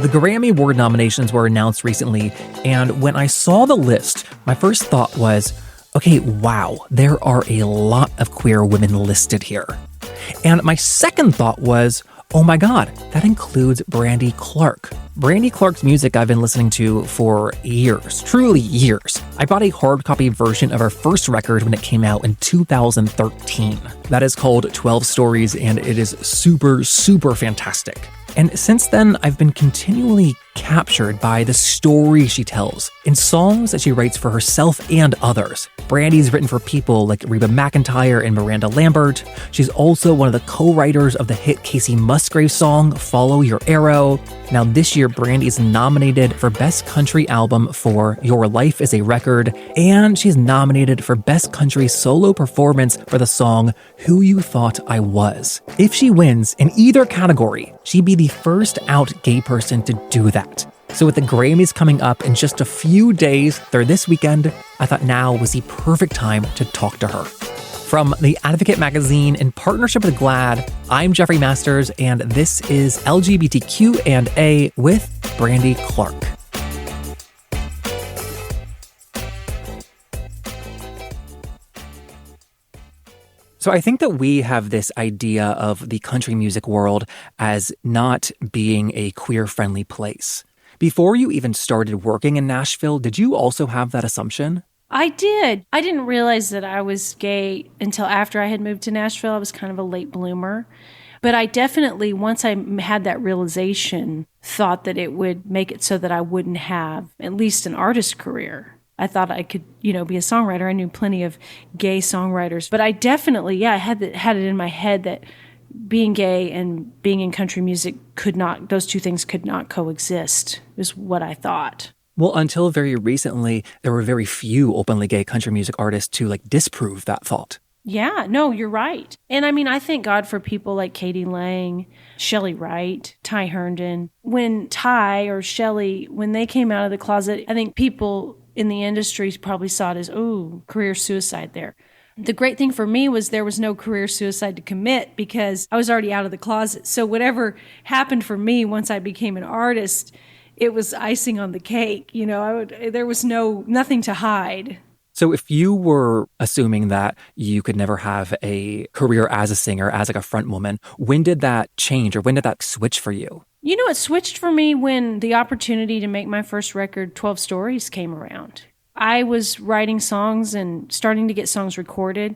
The Grammy Award nominations were announced recently, and when I saw the list, my first thought was, okay, wow, there are a lot of queer women listed here. And my second thought was, oh my god, that includes Brandy Clark. Brandy Clark's music I've been listening to for years, truly years. I bought a hard copy version of her first record when it came out in 2013. That is called 12 Stories, and it is super, super fantastic. And since then, I've been continually captured by the story she tells in songs that she writes for herself and others. Brandy's written for people like Reba McEntire and Miranda Lambert. She's also one of the co-writers of the hit Casey Musgraves song, Follow Your Arrow. Now this year, Brandy is nominated for Best Country Album for Your Life is a Record, and she's nominated for Best Country Solo Performance for the song Who You Thought I Was. If she wins in either category, she'd be the first out gay person to do that. So with the Grammys coming up in just a few days, they're this weekend, I thought now was the perfect time to talk to her. From The Advocate magazine in partnership with GLAAD, I'm Jeffrey Masters, and this is LGBTQ&A with Brandy Clark. So I think that we have this idea of the country music world as not being a queer-friendly place. Before you even started working in Nashville, did you also have that assumption? I did. I didn't realize that I was gay until after I had moved to Nashville. I was kind of a late bloomer. But I definitely, once I had that realization, thought that it would make it so that I wouldn't have at least an artist career. I thought I could, be a songwriter. I knew plenty of gay songwriters. But I definitely, I had it in my head that being gay and being in country music those two things could not coexist, is what I thought. Well, until very recently, there were very few openly gay country music artists to disprove that thought. Yeah, no, you're right. And I thank God for people like Katie Lang, Shelley Wright, Ty Herndon. When Ty or Shelley, when they came out of the closet, I think people in the industry probably saw it as, career suicide there. The great thing for me was there was no career suicide to commit because I was already out of the closet. So whatever happened for me once I became an artist, it was icing on the cake. There was nothing to hide. So if you were assuming that you could never have a career as a singer, as a front woman, when did that change or when did that switch for you? It switched for me when the opportunity to make my first record, 12 Stories, came around. I was writing songs and starting to get songs recorded,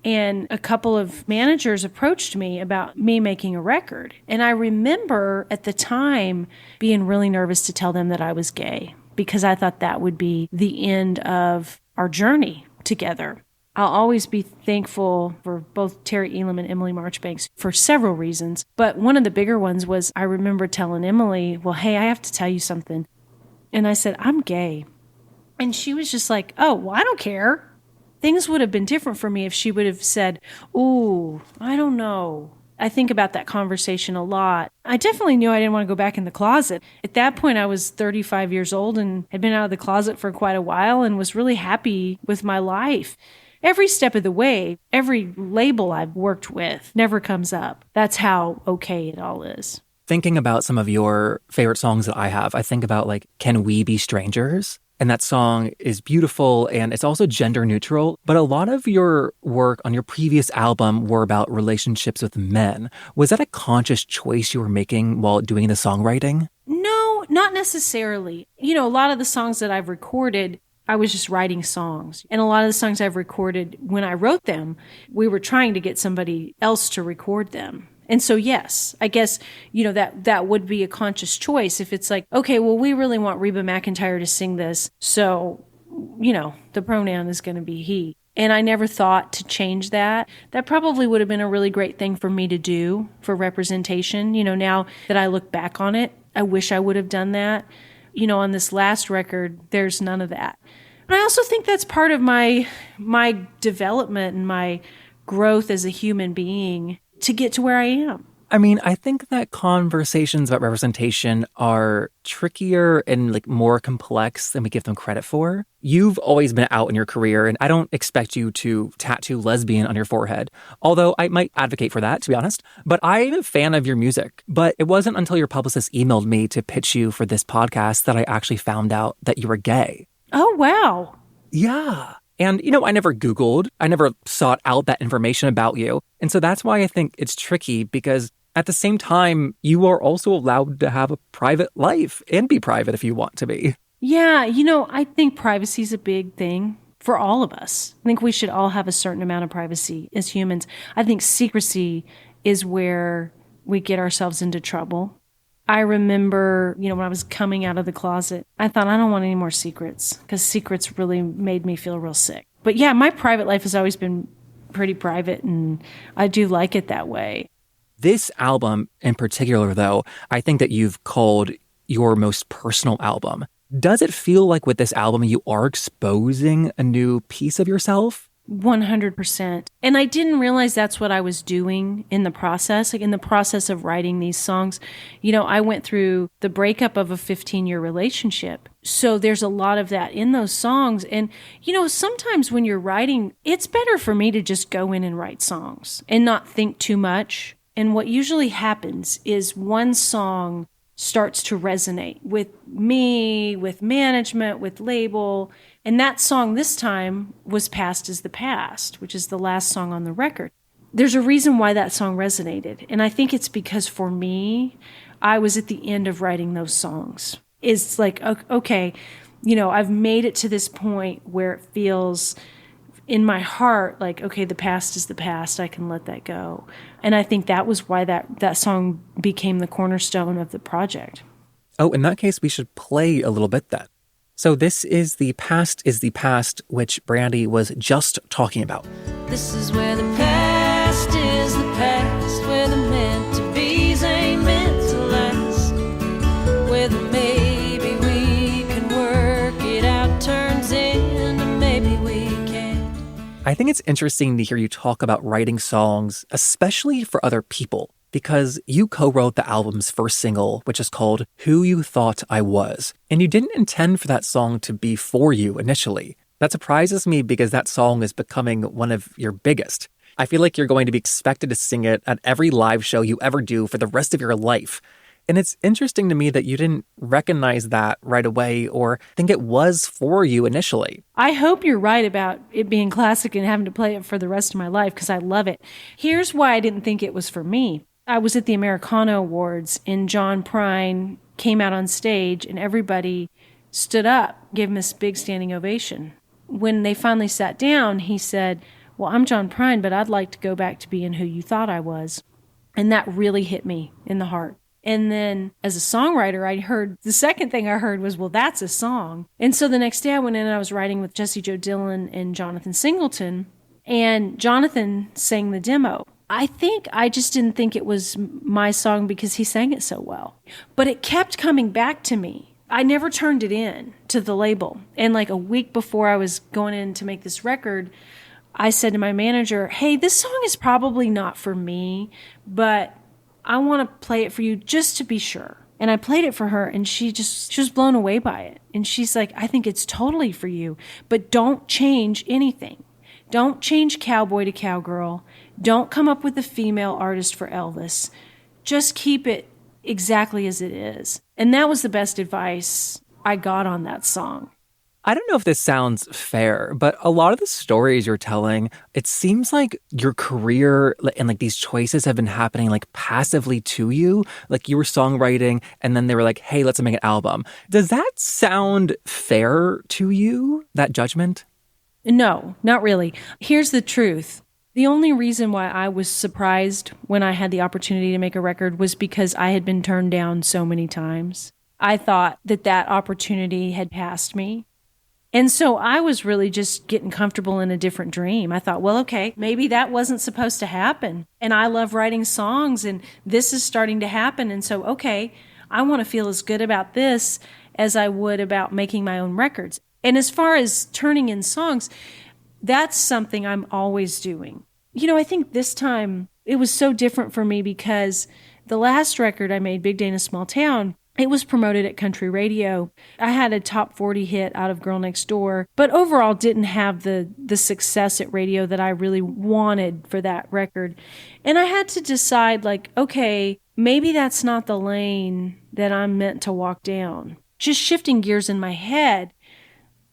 and a couple of managers approached me about me making a record. And I remember at the time being really nervous to tell them that I was gay because I thought that would be the end of our journey together. I'll always be thankful for both Terry Elam and Emily Marchbanks for several reasons. But one of the bigger ones was I remember telling Emily, well, hey, I have to tell you something. And I said, I'm gay. And she was just like, oh, well, I don't care. Things would have been different for me if she would have said, ooh, I don't know. I think about that conversation a lot. I definitely knew I didn't want to go back in the closet. At that point, I was 35 years old and had been out of the closet for quite a while and was really happy with my life. Every step of the way, every label I've worked with never comes up. That's how okay it all is. Thinking about some of your favorite songs that I have, I think about Can We Be Strangers? And that song is beautiful and it's also gender neutral. But a lot of your work on your previous album were about relationships with men. Was that a conscious choice you were making while doing the songwriting? No, not necessarily. A lot of the songs that I've recorded, I was just writing songs. And a lot of the songs I've recorded, when I wrote them, we were trying to get somebody else to record them. And so, yes, I guess, that would be a conscious choice if it's okay, well, we really want Reba McEntire to sing this. So, the pronoun is going to be he. And I never thought to change that. That probably would have been a really great thing for me to do for representation. Now that I look back on it, I wish I would have done that. On this last record, there's none of that. But I also think that's part of my development and my growth as a human being to get to where I am. I mean, I think that conversations about representation are trickier and like more complex than we give them credit for. You've always been out in your career, and I don't expect you to tattoo lesbian on your forehead, although I might advocate for that, to be honest. But I'm a fan of your music. But it wasn't until your publicist emailed me to pitch you for this podcast that I actually found out that you were gay. Oh, wow. Yeah. And, you know, I never Googled, I never sought out that information about you. And so that's why I think it's tricky, because at the same time, you are also allowed to have a private life and be private if you want to be. Yeah, I think privacy is a big thing for all of us. I think we should all have a certain amount of privacy as humans. I think secrecy is where we get ourselves into trouble. I remember, when I was coming out of the closet, I thought, I don't want any more secrets, because secrets really made me feel real sick. But yeah, my private life has always been pretty private, and I do like it that way. This album in particular, though, I think that you've called your most personal album. Does it feel like with this album you are exposing a new piece of yourself? 100%. And I didn't realize that's what I was doing in the process. Like in the process of writing these songs, I went through the breakup of a 15-year relationship. So there's a lot of that in those songs. And, sometimes when you're writing, it's better for me to just go in and write songs and not think too much. And what usually happens is one song starts to resonate with me, with management, with label. And that song this time was Past is the Past, which is the last song on the record. There's a reason why that song resonated. And I think it's because for me, I was at the end of writing those songs. It's like, okay, I've made it to this point where it feels in my heart like, okay, the past is the past. I can let that go. And I think that was why that song became the cornerstone of the project. Oh, in that case, we should play a little bit then. So this is the Past is the Past, which Brandy was just talking about. This is where the past is the past, where the meant to be's ain't meant to last, where the maybe we can work it out turns into maybe we can't. I think it's interesting to hear you talk about writing songs, especially for other people, because you co-wrote the album's first single, which is called Who You Thought I Was. And you didn't intend for that song to be for you initially. That surprises me because that song is becoming one of your biggest. I feel like you're going to be expected to sing it at every live show you ever do for the rest of your life. And it's interesting to me that you didn't recognize that right away or think it was for you initially. I hope you're right about it being classic and having to play it for the rest of my life because I love it. Here's why I didn't think it was for me. I was at the Americana Awards and John Prine came out on stage and everybody stood up, gave him this big standing ovation. When they finally sat down, he said, well, I'm John Prine, but I'd like to go back to being who you thought I was. And that really hit me in the heart. And then as a songwriter, the second thing I heard was, well, that's a song. And so the next day I went in and I was writing with Jessie Jo Dillon and Jonathan Singleton. And Jonathan sang the demo. I think I just didn't think it was my song because he sang it so well. But it kept coming back to me. I never turned it in to the label. And like a week before I was going in to make this record, I said to my manager, hey, this song is probably not for me, but I want to play it for you just to be sure. And I played it for her and she was blown away by it. And she's like, I think it's totally for you, but don't change anything. Don't change cowboy to cowgirl. Don't come up with a female artist for Elvis. Just keep it exactly as it is. And that was the best advice I got on that song. I don't know if this sounds fair, but a lot of the stories you're telling, it seems like your career and like these choices have been happening like passively to you. Like you were songwriting and then they were like, hey, let's make an album. Does that sound fair to you, that judgment? No, not really. Here's the truth. The only reason why I was surprised when I had the opportunity to make a record was because I had been turned down so many times. I thought that opportunity had passed me. And so I was really just getting comfortable in a different dream. I thought, well, okay, maybe that wasn't supposed to happen. And I love writing songs and this is starting to happen. And so, okay, I want to feel as good about this as I would about making my own records. And as far as turning in songs, that's something I'm always doing. I think this time It was so different for me because the last record I made, Big Day in a Small Town, it was promoted at country radio. I had a top 40 hit out of Girl Next Door, but overall didn't have the success at radio that I really wanted for that record. And I had to decide, like, okay, maybe that's not the lane that I'm meant to walk down. Just shifting gears in my head,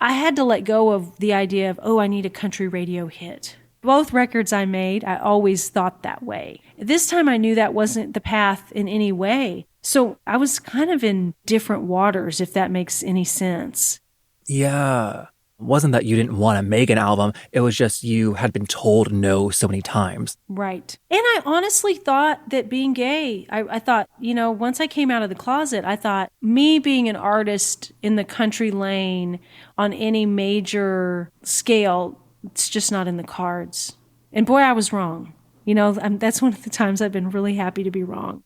I had to let go of the idea of, I need a country radio hit. Both records I made, I always thought that way. This time I knew that wasn't the path in any way. So I was kind of in different waters, if that makes any sense. Yeah. It wasn't that you didn't want to make an album. It was just you had been told no so many times. Right. And I honestly thought that being gay, I thought, once I came out of the closet, I thought me being an artist in the country lane on any major scale, it's just not in the cards. And boy, I was wrong. That's one of the times I've been really happy to be wrong.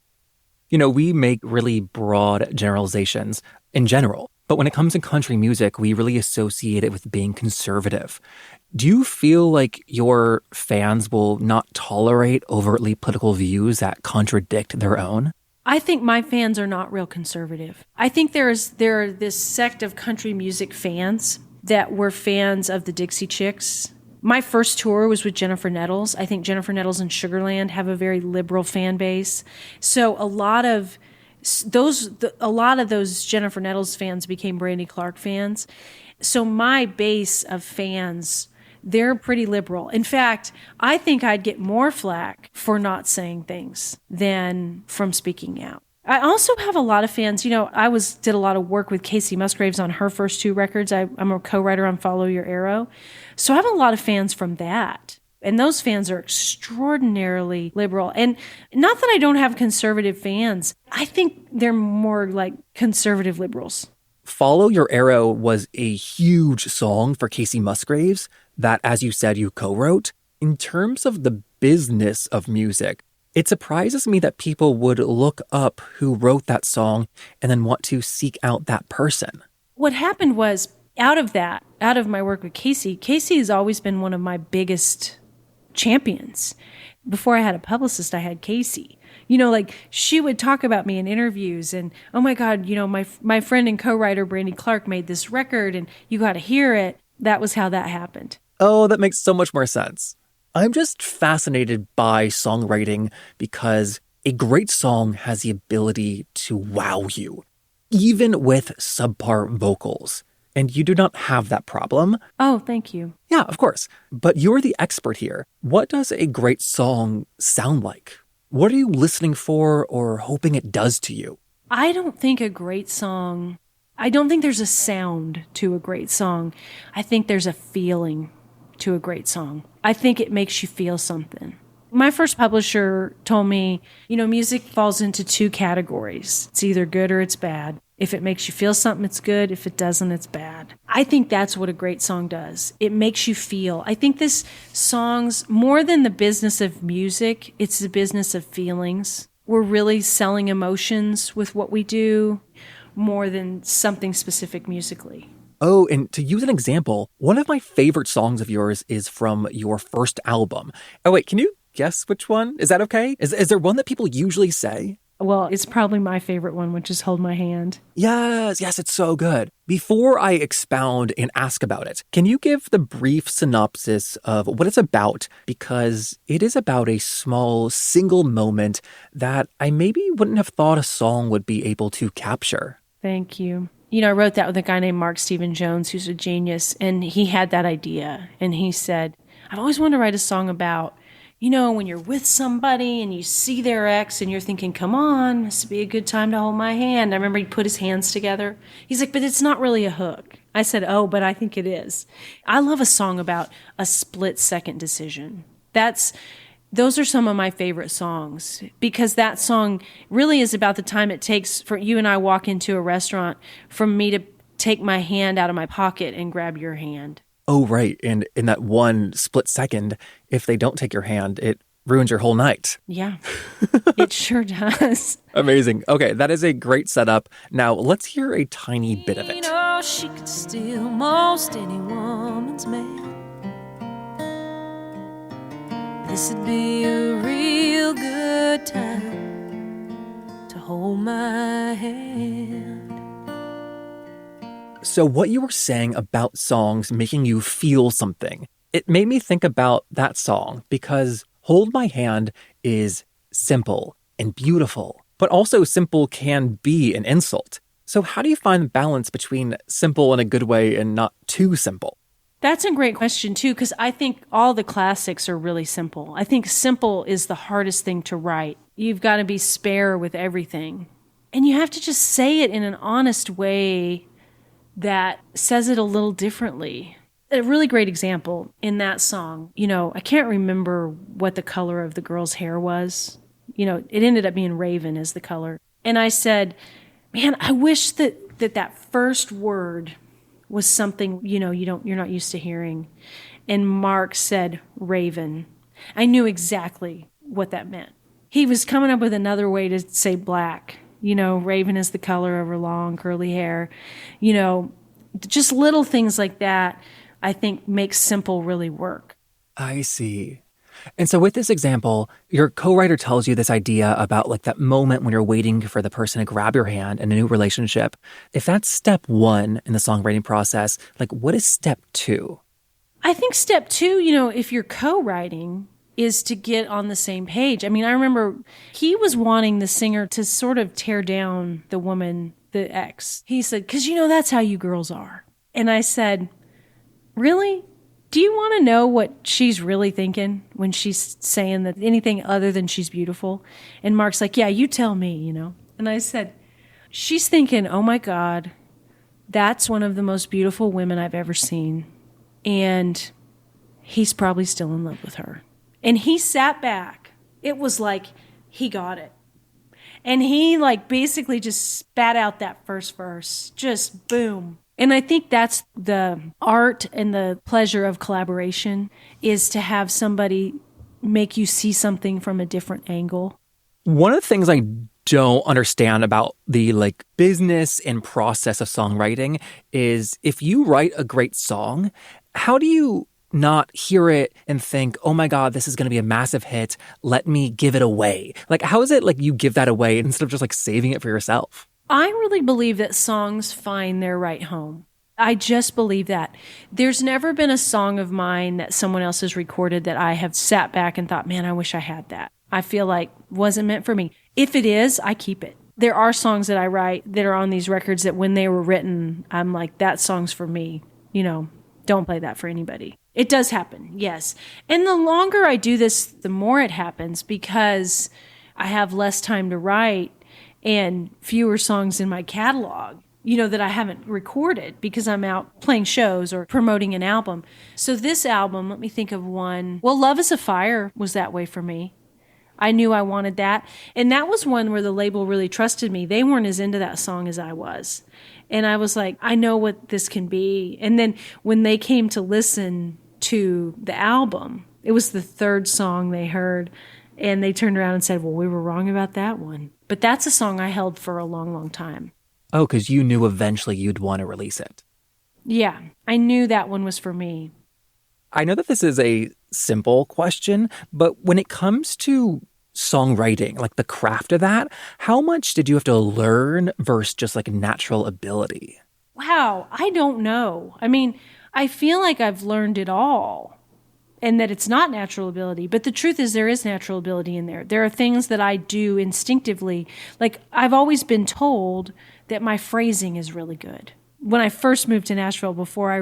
We make really broad generalizations in general, but when it comes to country music, we really associate it with being conservative. Do you feel like your fans will not tolerate overtly political views that contradict their own? I think my fans are not real conservative. I think there are this sect of country music fans that were fans of the Dixie Chicks. My first tour was with Jennifer Nettles. I think Jennifer Nettles and Sugarland have a very liberal fan base. So a lot of those Jennifer Nettles fans became Brandy Clark fans. So my base of fans, they're pretty liberal. In fact, I think I'd get more flack for not saying things than from speaking out. I also have a lot of fans. I did a lot of work with Casey Musgraves on her first two records. I'm a co-writer on Follow Your Arrow. So I have a lot of fans from that. And those fans are extraordinarily liberal. And not that I don't have conservative fans. I think they're more like conservative liberals. Follow Your Arrow was a huge song for Casey Musgraves that, as you said, you co-wrote. In terms of the business of music, it surprises me that people would look up who wrote that song and then want to seek out that person. What happened was, out of my work with Casey has always been one of my biggest champions. Before I had a publicist, I had Casey. She would talk about me in interviews and, oh my God, my friend and co-writer Brandy Clark made this record and you got to hear it. That was how that happened. Oh, that makes so much more sense. I'm just fascinated by songwriting because a great song has the ability to wow you, even with subpar vocals. And you do not have that problem. Oh, thank you. Yeah, of course. But you're the expert here. What does a great song sound like? What are you listening for or hoping it does to you? I don't think there's a sound to a great song. I think there's a feeling to a great song. I think it makes you feel something. My first publisher told me, music falls into two categories. It's either good or it's bad. If it makes you feel something, it's good. If it doesn't, it's bad. I think that's what a great song does. It makes you feel. I think this song's more than the business of music. It's the business of feelings. We're really selling emotions with what we do more than something specific musically. Oh, and to use an example, one of my favorite songs of yours is from your first album. Oh, wait, can you guess which one? Is that okay? Is there one that people usually say? Well, it's probably my favorite one, which is Hold My Hand. Yes, it's so good. Before I expound and ask about it, can you give the brief synopsis of what it's about? Because it is about a small single moment that I maybe wouldn't have thought a song would be able to capture. Thank you. I wrote that with a guy named Mark Stephen Jones, who's a genius, and he had that idea. And he said, I've always wanted to write a song about, when you're with somebody and you see their ex and you're thinking, come on, this would be a good time to hold my hand. I remember he put his hands together. He's like, but it's not really a hook. I said, oh, but I think it is. I love a song about a split-second decision. Those are some of my favorite songs because that song really is about the time it takes for you and I walk into a restaurant for me to take my hand out of my pocket and grab your hand. Oh, right. And in that one split second, if they don't take your hand, it ruins your whole night. Yeah, it sure does. Amazing. Okay, that is a great setup. Now, let's hear a tiny bit of it. She could steal most any woman's man. This'd be a real good time to hold my hand. So what you were saying about songs making you feel something, it made me think about that song because Hold My Hand is simple and beautiful, but also simple can be an insult. So how do you find the balance between simple in a good way and not too simple? That's a great question, too, because I think all the classics are really simple. I think simple is the hardest thing to write. You've got to be spare with everything. And you have to just say it in an honest way that says it a little differently. A really great example in that song, I can't remember what the color of the girl's hair was. It ended up being raven as the color. And I said, man, I wish that first word was something, you're not used to hearing. And Mark said raven. I knew exactly what that meant. He was coming up with another way to say black. Raven is the color of her long curly hair. Just little things like that, I think makes simple really work. I see. And so with this example, your co-writer tells you this idea about like that moment when you're waiting for the person to grab your hand in a new relationship. If that's step one in the songwriting process, like what is step two? I think step two, if you're co-writing, is to get on the same page. I mean, I remember he was wanting the singer to sort of tear down the woman, the ex. He said, because that's how you girls are. And I said, really? Do you want to know what she's really thinking when she's saying that anything other than she's beautiful? And Mark's like, yeah, you tell me, And I said, she's thinking, oh my God, that's one of the most beautiful women I've ever seen. And he's probably still in love with her. And he sat back. It was like he got it. And he basically just spat out that first verse. Just boom. And I think that's the art and the pleasure of collaboration, is to have somebody make you see something from a different angle. One of the things I don't understand about the business and process of songwriting is if you write a great song, how do you not hear it and think, oh my God, this is going to be a massive hit. Let me give it away. How is it you give that away instead of just saving it for yourself? I really believe that songs find their right home. I just believe that. There's never been a song of mine that someone else has recorded that I have sat back and thought, man, I wish I had that. I feel like wasn't meant for me. If it is, I keep it. There are songs that I write that are on these records that when they were written, I'm like, that song's for me. Don't play that for anybody. It does happen, yes. And the longer I do this, the more it happens because I have less time to write and fewer songs in my catalog, that I haven't recorded because I'm out playing shows or promoting an album. So this album, let me think of one. Well, Love is a Fire was that way for me. I knew I wanted that. And that was one where the label really trusted me. They weren't as into that song as I was. And I was like, I know what this can be. And then when they came to listen to the album, it was the third song they heard. And they turned around and said, well, we were wrong about that one. But that's a song I held for a long, long time. Oh, because you knew eventually you'd want to release it. Yeah, I knew that one was for me. I know that this is a simple question, but when it comes to songwriting, the craft of that, how much did you have to learn versus just natural ability? Wow, I don't know. I mean, I feel like I've learned it all. And that it's not natural ability. But the truth is there is natural ability in there. There are things that I do instinctively. I've always been told that my phrasing is really good. When I first moved to Nashville, before I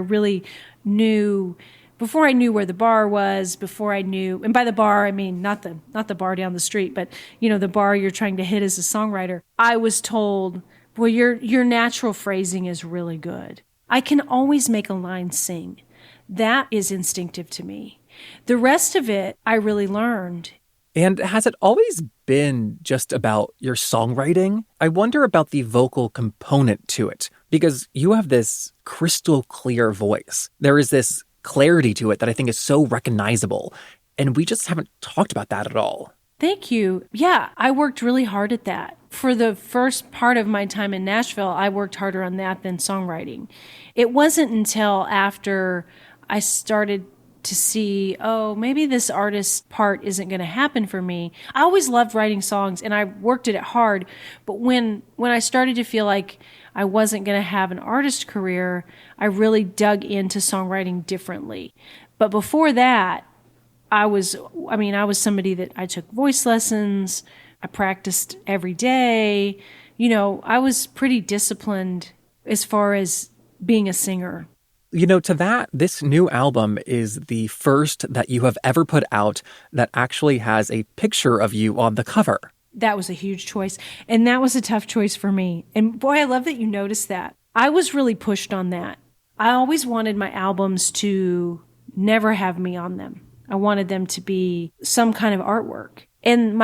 knew where the bar was, before I knew, and by the bar, I mean not the bar down the street, but the bar you're trying to hit as a songwriter, I was told, well, your natural phrasing is really good. I can always make a line sing. That is instinctive to me. The rest of it, I really learned. And has it always been just about your songwriting? I wonder about the vocal component to it, because you have this crystal clear voice. There is this clarity to it that I think is so recognizable. And we just haven't talked about that at all. Thank you. Yeah, I worked really hard at that. For the first part of my time in Nashville, I worked harder on that than songwriting. It wasn't until after I started to see, oh, maybe this artist part isn't going to happen for me. I always loved writing songs and I worked at it hard. But when I started to feel like I wasn't going to have an artist career, I really dug into songwriting differently. But before that, I was somebody that I took voice lessons. I practiced every day. I was pretty disciplined as far as being a singer. To that, this new album is the first that you have ever put out that actually has a picture of you on the cover. That was a huge choice. And that was a tough choice for me. And boy, I love that you noticed that. I was really pushed on that. I always wanted my albums to never have me on them. I wanted them to be some kind of artwork. And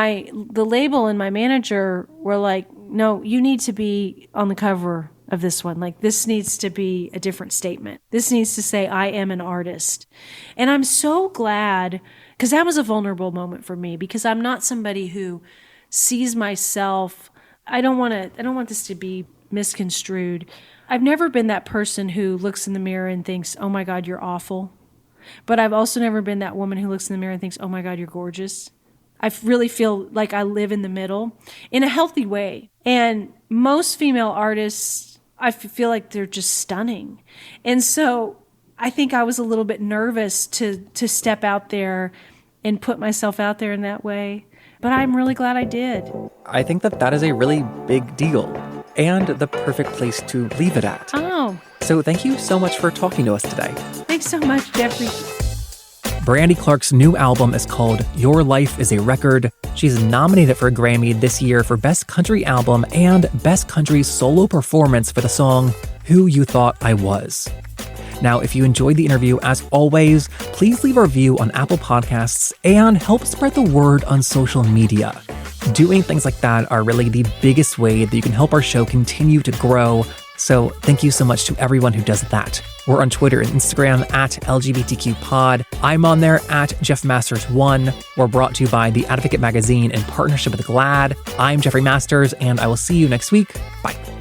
the label and my manager were like, no, you need to be on the cover of this one. Like, this needs to be a different statement. This needs to say, I am an artist. And I'm so glad, because that was a vulnerable moment for me, because I'm not somebody who sees myself. I don't want this to be misconstrued. I've never been that person who looks in the mirror and thinks, oh my God, you're awful. But I've also never been that woman who looks in the mirror and thinks, oh my God, you're gorgeous. I really feel like I live in the middle in a healthy way. And most female artists, I feel like they're just stunning. And so I think I was a little bit nervous to step out there and put myself out there in that way. But I'm really glad I did. I think that is a really big deal and the perfect place to leave it at. Oh. So thank you so much for talking to us today. Thanks so much, Jeffrey. Brandy Clark's new album is called Your Life is a Record. She's nominated for a Grammy this year for Best Country Album and Best Country Solo Performance for the song Who You Thought I Was. Now, if you enjoyed the interview, as always, please leave a review on Apple Podcasts and help spread the word on social media. Doing things like that are really the biggest way that you can help our show continue to grow. So thank you so much to everyone who does that. We're on Twitter and Instagram at LGBTQpod. I'm on there at JeffMasters1. We're brought to you by The Advocate Magazine in partnership with GLAAD. I'm Jeffrey Masters, and I will see you next week. Bye.